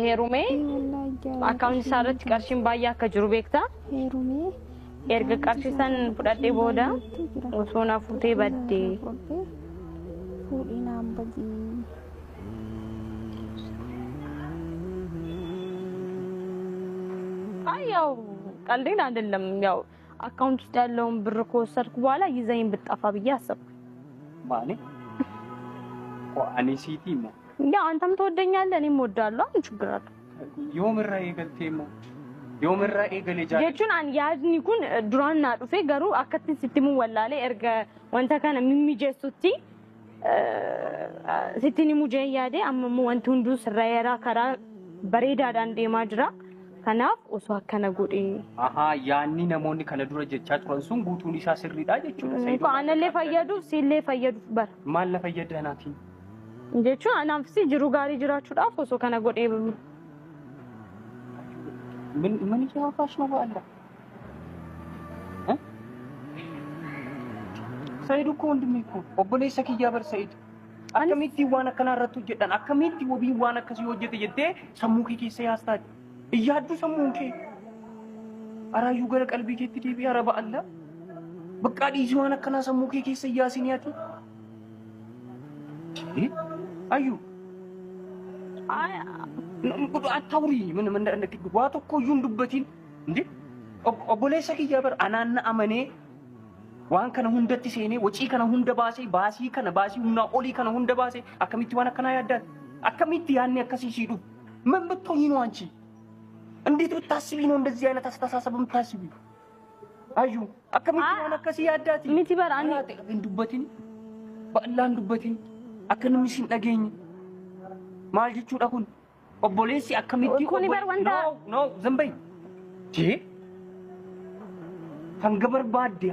Heerume akkaan isaarratti qarshiin baay'ee akka jiru beektaa? Erga qarshiisan fudhadhee booda osoo na fuutee baddee. ያው ቀልዴን አይደለም ያው አካውንት ውስጥ ያለውን ብር ከወሰድኩ በኋላ ይዘኝ ብትጠፋ ብዬ አሰብኩ ማለት ቆአኒ ሲቲሞ ያ አንተም ተወደኛለህ እኔም እወዳለሁ ምን ችግር አለ ዮምራ የገልቴሞ ዮምራ የገለጃ jechuun an yaadni kun duraan na dhufe garuu akkatti sittimu wallaalee erga wanta kana mimmijeessutti sittini mujee yaade amma wanti hunduu sirreera karaa bareedaadhaan deemaa jira kanaaf osoo akkana godhe aha yaanni namoonni kana dura jechaa turan sun guutuun isaa sirriidha jechuudha sayidoo aanallee fayyadu siillee fayyadu bar maal la fayyadanaati jechuun anaafsi jiru gaarii jiraachuudhaaf osoo kana godhe ምን ያፋሽ ነው ባላ ሰይድ እኮ ወንድሜ እኮ ኦቦሌሳ ኪያ በር ሰይድ አከሚቲ ዋና ከናረቱ ጀዳን አከሚቲ ወቢ ዋና ከሲ ወጀተ ጀቴ ሰሙኪ ኪሰ ያስታድ እያዱ ሰሙንኪ አራዩ ገረ ቀልቢ ኬቲ ዲቢ አረባ አላ በቃ ዲዚ ዋና ከና ሰሙኪ ኪሰ ያሲኒያቲ አዩ አታውሪ ምን ዋቶ እኮ ይንዱበቲን እንዴ ኦቦሌሳ ኪያ በር አናና አመኔ waan kana hundatti seene wacii kana hunda baasii kana baasii humna olii kana hunda baasee akkamitti waan akkana yaaddan akkamitti yaanni akkasii siidhu ምን ብትሆኚ ነው አንቺ እንዴት ብታስቢ ነው እንደዚህ አይነት አስተሳሰብ የምታስቢ አዩ akkamitti waan akkasii yaaddaati miti barani indubatin ba'allaan dubatin akkanumni sin dhageenye maal jechuudha kun obboleessi akkamitti kun bar wanta no zambay jee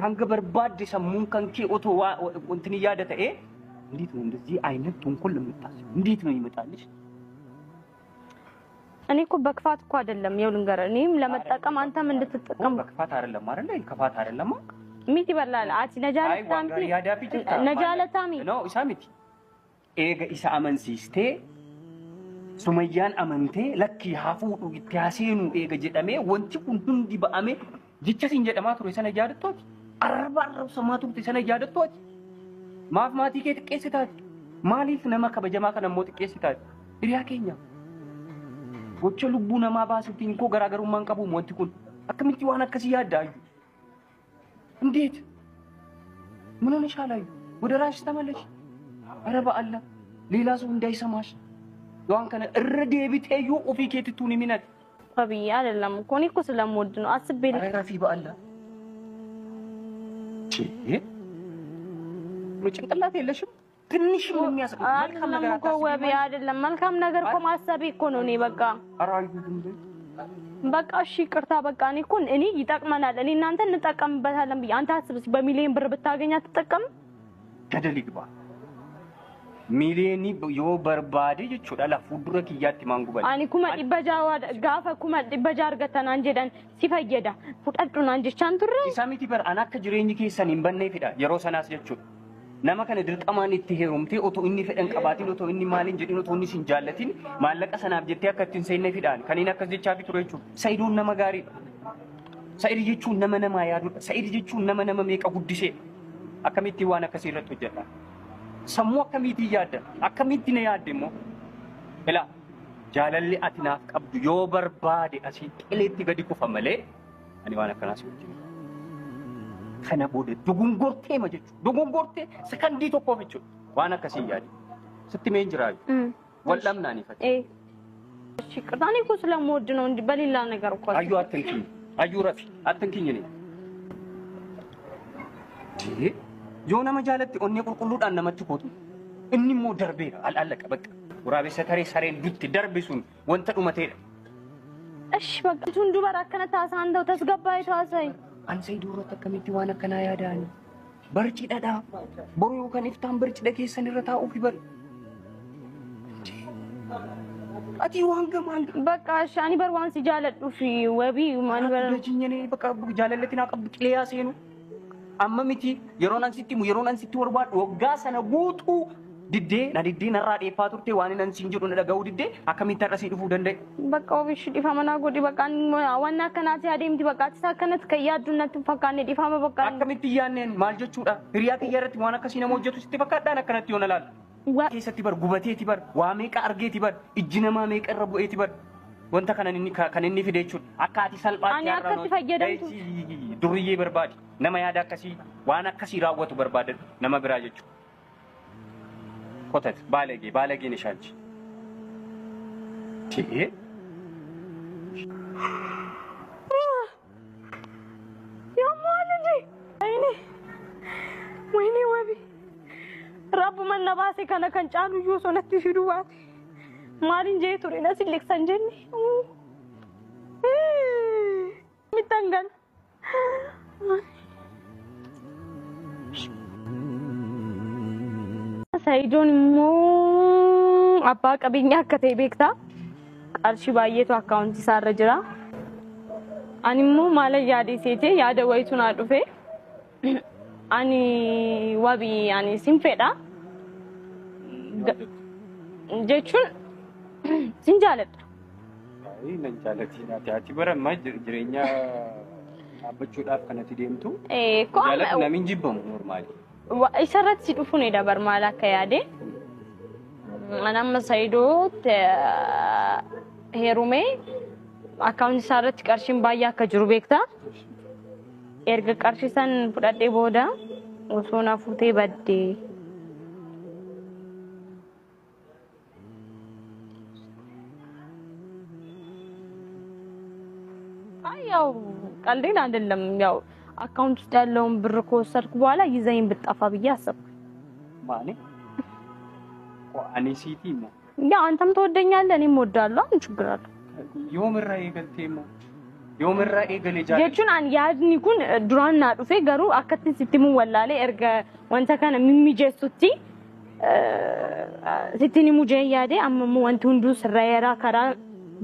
hanga barbaadde sammuun kan kee otoo wantini yaada ta'e እንዴት ነው እንደዚህ አይነት ተንኮል ለምታስብ እንዴት ነው ይመጣልሽ እኔ እኮ በክፋት እኮ አይደለም ይኸው ልንገርህ እኔም ለመጠቀም አንተም እንድትጠቀም በክፋት አይደለም አይደል ከፋት አይደለም ሚቲ በላል አቲ ነጃለታሚ ነው ኢሳሚቲ ኤገ ኢሳ አመንሲስቴ ሱመያን አመንቴ ለኪ ሀፉዱ ኢትያሴኑ ኤገ ጀደሜ ወንቲ ኩን ሁንዲ በአሜ ጅቸሲን ጀደማ ቱሬ ሰነ ያደቶት አርባረብ ሰማቱ ሰነ ያደቶት ማፍማቲኬ ጥቄስታት ማሊፍ ነማ ከበጀማ ከነሞ ጥቄስታት ኢሪያ ኬኛ ጎቸ ልቡ ነማ ባስቲን ኮ ገራገሩ ማንቀቡ ሞንቲ ኩን አከሚቲ ዋና ከሲ ያዳዩ እንዴት ምን ሆነሻላዩ ወደ ራስሽ ተመለሽ አረባ አላ ሌላ ሰው እንዳይሰማሽ ያን ከነ እርዴ ቢቴዩ ኦፊኬትቱኒ ሚነት አብይ አይደለም እኮ እኔ እኮ ስለምወድ ነው አስቤ ረፊ በአላ ጭንቅላት የለሽም ትንሽ ምን የሚያስብ መልካም ነገር አታስቢ አይደለም መልካም ነገር እኮ ማሰብ እኮ ነው እኔ በቃ አራዩ እንዴ በቃ እሺ ቅርታ በቃ እኔ ይጠቅመናል እኔ እናንተ እንጠቀምበታለን ብዬ አንተ አስብስ በሚሊዮን ብር ብታገኛ ትጠቀም ገደል ይግባ ሚሊዮኒ ዮ በርባዴ ጀቹዳ ለፉዱረ ኪያቲ ማንጉበል አኒ ኩማ ዲበጃዋ ጋፈ ኩማ ዲበጃ አርገተና አንጀዳን ሲፈየዳ ፉጠዱና አንጀቻን ቱረ ኢሳሚቲ በር አናከ ጅሬኝ ኬሰን ይንበነ ይፈዳ የሮ ሰናስ ጀቹ ነማ ከነ ድርቀማን ይተሄሩምቴ ኦቶ ኢኒ ፈደን ቀባቲን ኦቶ ኢኒ ማሊን ጀዲን ኦቶ ኢኒ ሲንጃለቲን ማለቀ ሰናብ ጀቴ አከቲን ሰይነ ይፈዳን ከኒና ከዘቻ ፊቱረቹ ሰይዱን ነመጋሪ ሰይድ ጀቹ ነመነማ ያዱ ሰይድ ጀቹ ነመነማ ሜቀ ጉዲሴ አከሚቲ ዋና ከሲረቱ ጀላ ሰሙ አከሚቲ ያደ አከሚቲ ነው ያደሞ እላ ጃለሊ አትናፍ ቀብዱ ዮ በርባዴ አሲ ጥሌቲ ገዲ ኩፈመለ አኒ ዋና ከናሲ ወጂ ከነ ቦደ ዱጉንጎርቴ መጀቹ ዱጉንጎርቴ ሰከንዲ ቶኮፍቹ ዋና ከሲ ያዲ ስትሜን ጅራዩ ወላምናኒ ፈተ እሺ ቅርታኒ እኮ ስለምወድ ነው እንጂ በሌላ ነገር እኮ አዩ አትንኪኝ አዩ ረፊ አትንኪኝ ነኝ ዮና መጃለቲ ኦኔ ቁልቁሉዳን ነመት ኮቱ እንሞ ደርቤ አላለቀ በቃ ወራቤ ሰተሬ ሰሬን ዱት ደርቢሱን ወንተ ዱመቴ እሺ በቃ ቱንዱ በራከነ ታሳንደው ተስገባይ ተዋሳይ አንሰይ ዱሮ ተከሚቲ ዋና ከና ያዳኒ በርጪ ዳዳ ቦሩ ከንፍታን በርጪ ደከሰን ረታው ፊበር አቲ ዋንገ ማን በቃ ሻኒ በርዋን ሲጃለዱ ፊ ወቢ ማን በር ለጂኘኔ በቃ ጃለለቲና ቀብቅ ሊያሴኑ አመሚቲ የሮናን ሲቲሙ የሮናን ሲቲ ወርባድ ወጋ ሰነ ጉቱ diddee na diddee narraa dheeffaa turte waan inni siin jedhu na dhaga'uu diddee akkamitti har'a sii dhufuu danda'e? Bakka oomishi dhifama naa godhi bakka waan akkanaati adeemti bakka ati akkanatti kan yaaddu natti fakkaanne dhifama bakka. Akkamitti yaanneen maal jechuudha? Hiriyaa kiyya irratti waan akkasii nama hojjetu sitti fakkaadhaan akkanatti yoo na laalla. Keessatti bar gubateeti bar waa meeqa argeeti bar ijji namaa meeqa irra bu'eeti bar wanta kan inni fide jechuudha. Akka ati salphaatti ani akkatti fayyadamtu duriyyee barbaadi nama yaada akkasii waan akkasii raawwatu barbaada nama biraa jechuudha. Kotat baalagee nishaanchi. Ti'ee. Yaa maalidhi? Wayne wabi. Rabbuma na baase kana kan caalu iyyuu sonatti fiduu baate. Maalin jee ture na silliksan jenne. Mitangan. Sayidoon immoo abbaa qabeenyaa akka ta'e beektaa? Qarshii baay'eetu akkaawuntii isaarra jira. Ani immoo maal yaadee seetee yaada wayitu naa dhufe. Ani wabii ani sin fedha. Jechuun sin jaaladha. Nan jaalatii naati. Ati bara amma jireenya dhaabbachuudhaaf kanatti deemtu. Jaalatu namiin jibbamu normaali. Isarratti si dhufuun dabar maal akka yaade. Ani amma Sayidootti heerumee akkaawuntii isaarratti qarshiin baay'ee akka jiru beektaa? Erga qarshii san fudhadhee booda osoo na fuutee baddee. ያው ቀልዴን አይደለም ያው አካውንት ውስጥ ያለውን ብር ከወሰድኩ በኋላ ይዘኝ ብጠፋ ብዬ አሰብኩ። ማኔ አኔ ሲቲ ነው ያ አንተም ትወደኛለህ እኔም እወዳለሁ ምን ችግር አለ? yoomira eegale jaalladha jechuun an yaadni kun duraan naa dhufe garuu akkatti sitti mun wallaalee erga wanta kana mimmijeessutti sitti ni mujee yaade amma immoo wanti hunduu sirreeraa karaa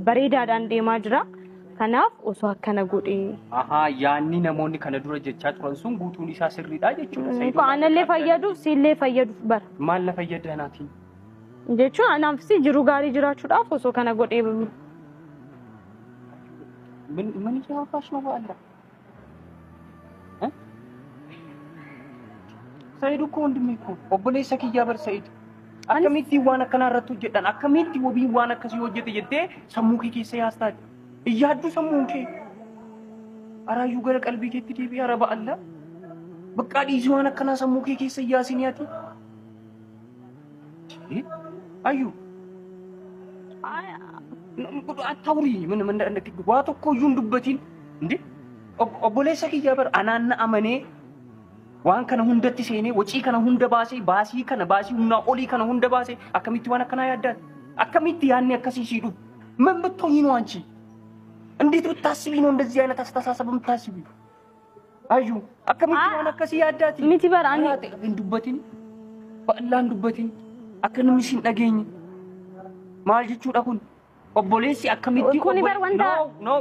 bareedaadhaan deemaa jira. Kanaaf osoo akkana godhee. Yaanni namoonni kana dura jechaa turan sun guutuun isaa sirriidha jechuudha. Aanallee fayyaduuf siillee fayyaduuf bara. Maal na fayyada naatiin? Jechuun anaaf si jiru gaarii jiraachuudhaaf osoo kana godhee Mani jawaabaas ma baala? Sayid uko hundumee ko obboleessa kiyyaa bar Sayid. Akkamitti waan akkanaa irratti hojjedhan akkamitti wabii waan akkasii hojjete jettee sammuu kee keessa yaastaati. Iyyaddu sammuun kee araayyuu gara qalbii keetti deebi'ee araba alla bakka dhiisii waan akkanaa sammuu kee keessa yaasiniyaati. Ayyuu attawrii waa tokko iyyuu hin dubbatiin inde obboleessa kiyyaa bar anaanna amanee waan kana hundatti seenee wacii kana hunda baasee baasii humnaa olii kana hunda baasee akkamitti waan akkanaa yaaddaan akkamitti yaanni akkasii siidhu ምን ብትሆኚ ነው አንቺ? እንዴት ብታስቢ ነው እንደዚህ አይነት አስተሳሰብ የምታስቢ? አዩ akkamitti waan akkasii yaaddaati? Miti bara ani dubbatiin bal'aan dubbatiin akka namni siin dhageenye maal jechuudha kun obboleessi akkamitti kun bar wanta no